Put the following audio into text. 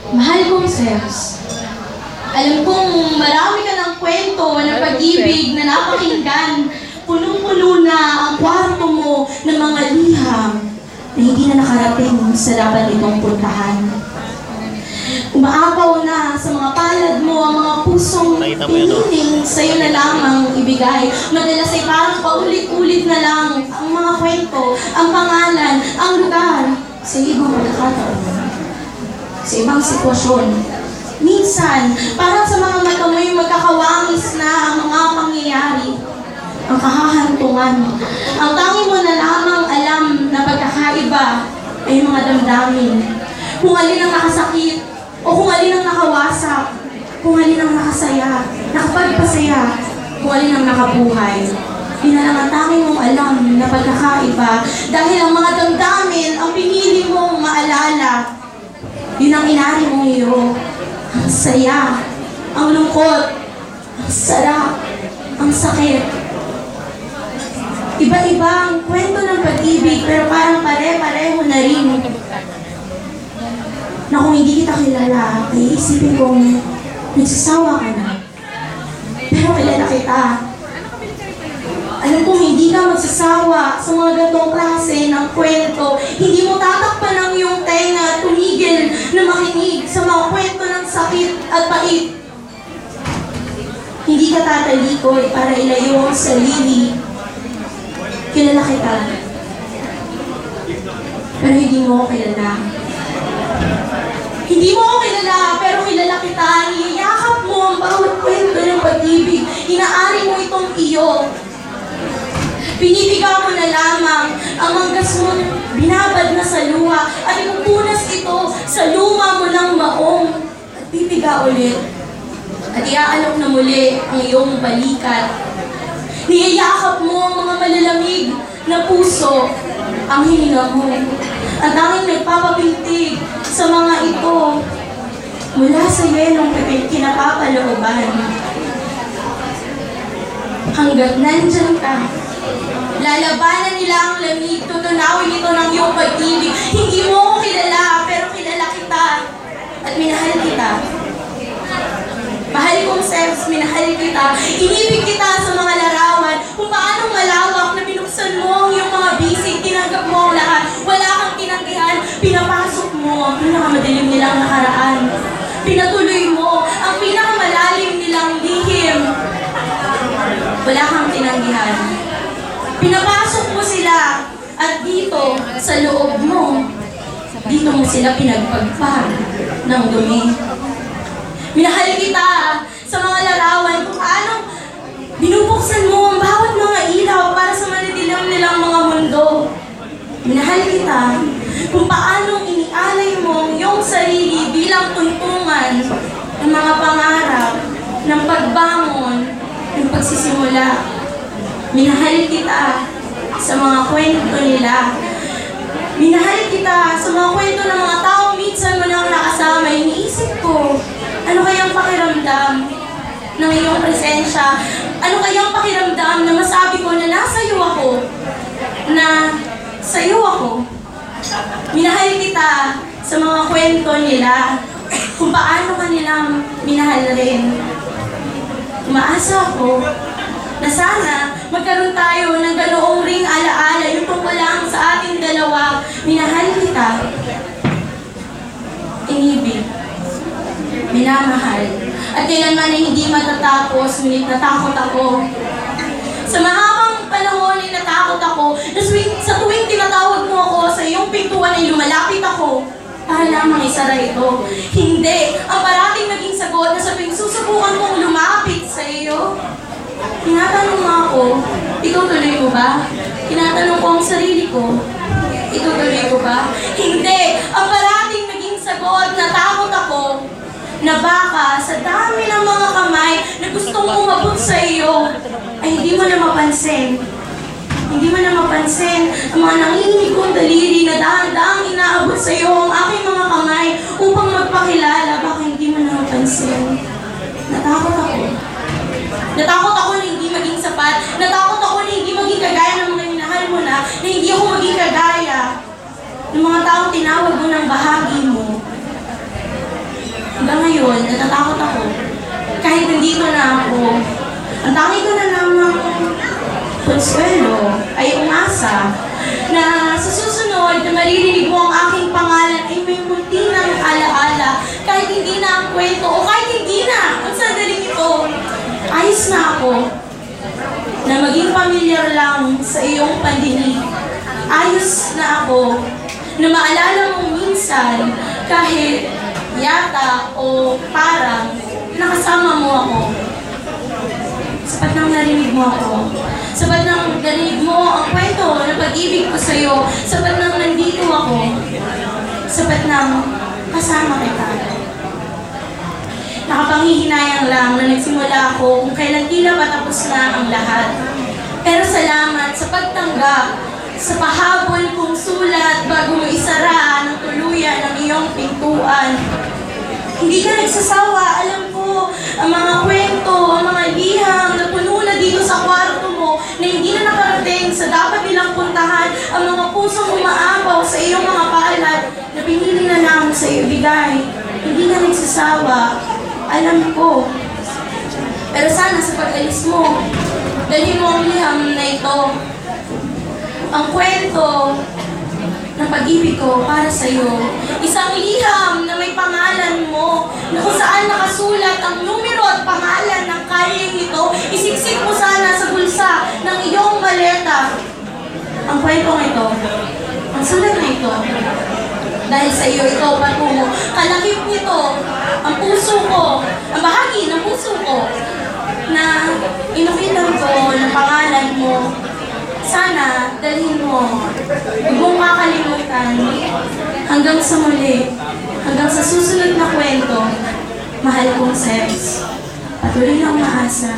Mahal kong Zeus, alam kong marami ka ng kwento ng pag-ibig na napakinggan. Punong-puno na ang kwarto mo ng mga liham na hindi na nakarating sa dapat itong puntahan. Umaapaw na sa mga palad mo ang mga pusong piniling sa'yo na lamang ibigay. Madalas ay parang paulit-ulit na lang ang mga kwento, ang pangalan, ang lugar sa ibang pagkakataon, sa ibang sitwasyon. Minsan, parang sa mga mata mo yung magkakawangis na ang mga pangyayari, ang kahahantungan. Ang tangi mo na lamang alam na pagkakaiba ay mga damdamin. Kung alin ang nakasakit, o kung alin ang nakawasak, kung alin ang nakasaya, nakapagpasaya, kung alin ang nakabuhay. Yun na lang ang tanging mong alam na pagkakaiba. Dahil ang mga damdamin, ang pinili mong maalala, yun ang inari mong iyo. Ang saya, ang lungkot, ang sarap, ang sakit. Iba-iba ang kwento ng pag-ibig, pero parang pare-pareho na rin. Na kung hindi kita kilala, ay isipin kong nagsasawa ka na. Pero kilala kita. Alam kong hindi ka magsasawa sa mga gatong klase ng kwento. Hindi mo tatakpan ang iyong tenga at tumigil na makinig sa mga kwento ng sakit at pait. Hindi ka tatalikod para ilayo ang sarili. Kilala kita. Pero hindi mo ako kilala. Hindi mo ako kilala, pero kilala kita. Niyayakap mo ang bawat kwento ng pag-ibig. Inaari mo itong iyo. Pinipiga mo na lamang ang manggas mo, binabad na sa luha, at ipupunas ito sa luma mo ng maong. At pipiga ulit. At iaalok na muli ang iyong balikat. Niyayakap mo ang mga malalamig na puso, ang hininga mo. At tanging nagpapapintig sa mga ito mula sa yenong kinapapalooban. Hanggat nandyan ka, lalabanan nila ang lamig, tutunawin ito ng iyong pag-ibig. Hindi mo ako kilala, pero kilala kita at minahal kita. Mahal kong Zeus, minahal kita. Inibig kita sa mga larawan, kung paano malawak na binuksan mo ang iyong mga bisig, tinanggap mo ang lahat. Wala kang tinanggihan, pinapasok mo ang pinakamadilim nilang nakaraan. Pinatuloy mo ang pinakamalalim nilang lihim. Wala kang tinanggihan. Pinapasok mo sila at dito, sa loob mo, dito mo sila pinagpagpag ng dumi. Minahal kita sa mga larawan kung paano binubuksan mo ang bawat mga ilaw para sa madidilim nilang mga mundo. Minahal kita kung paano inialay mo ang iyong sarili bilang tuntungan ng mga pangarap, ng pagbangon, ng pagsisimula. Minahal kita sa mga kwento nila. Minahal kita sa mga kwento ng mga taong minsan mo nang nakasama. Iniisip ko, ano kayang pakiramdam ng iyong presensya? Ano kayang pakiramdam na masabi ko na nasa'yo ako? Na sa'yo ako? Minahal kita sa mga kwento nila, kung paano kanilang minahal rin. Umaasa ako na sana magkaroon tayo ng ganoong ring alaala, yung tungkol lang sa ating dalawa. Minahal kita. Inibig. Minamahal. At kailanman ay hindi matatapos, ngunit natakot ako. Sa mahabang panahon ay natakot ako, na sa tuwing tinatawag mo ako sa iyong pintuan ay lumalapit ako para lamang isara ito. Hindi. Ang parating naging sagot na sa susubukan kong lumapit sa iyo. Tinatanong mo ako, itutuloy mo ba? Tinatanong ko ang sarili ko, itutuloy ko ba? Hindi. Ang parating naging sagot na takot ako, na baka sa dami ng mga kamay na gustong umabot sa iyo, ay hindi mo na mapansin. Hindi mo na mapansin ang mga nanginginig kong daliri na dahan-dahang inaabot sa iyo ang aking mga kamay upang magpakilala. Baka hindi mo na mapansin. Natakot ako. Natakot ako na hindi maging sapat. Natakot ako na hindi maging kagaya ng mga minahal mo na hindi ako maging kagaya Yung mga taong tinawag mo ng bahagi mo, hanggang ngayon, natatakot ako. Kahit nandito na ako, ang tangi ko na namang konsuelo ay umasa na sa susunod na maririnig mo ang aking pangalan ay may munti ng alaala kahit hindi na ang kwento o kahit hindi na ang sandaling ito. Ayos na ako na maging pamilyar lang sa iyong pandinig. Ayos na ako na maalala mong minsan kahit yata o parang nakasama mo ako. Sapat nang narinig mo ako. Sapat nang narinig mo ang kwento ng pag-ibig ko sa'yo. Sapat nang nandito ako. Sapat nang kasama kita. Nakapanghihinayang lang na nagsimula ako kung kailan tila patapos na ang lahat. Pero salamat sa pagtanggap sa pahabol kong sulat bago mo isara ng tuluyan ang iyong pintuan. Hindi ka nagsasawa, alam ko, ang mga kwento, ang mga liham na puno na dito sa kwarto mo na hindi na nakarating sa dapat nilang puntahan, ang mga pusong umaapaw sa iyong mga palad na pinili na namin sa iyo bigay. Hindi ka nagsasawa, alam ko. Pero sana sa pag-alis mo, dalhin mo ang liham na ito. Ang kwento ng pag-ibig ko para sa iyo. Isang liham na may pangalan mo, na kung saan nakasulat ang numero at pangalan ng kalyeng ito, isiksik mo sana sa bulsa ng iyong maleta. Ang kwentong ito, ang sulat na ito, dahil sa iyo ito patungo, kalakip nito, ang puso ko, ang bahagi ng puso ko, na inukitan ko ng pangalan mo. Sana, dalhin mo. Huwag mong kakalimutan. Hanggang sa muli, hanggang sa susunod na kwento, mahal kong Sebs. Patuloy na umaasa.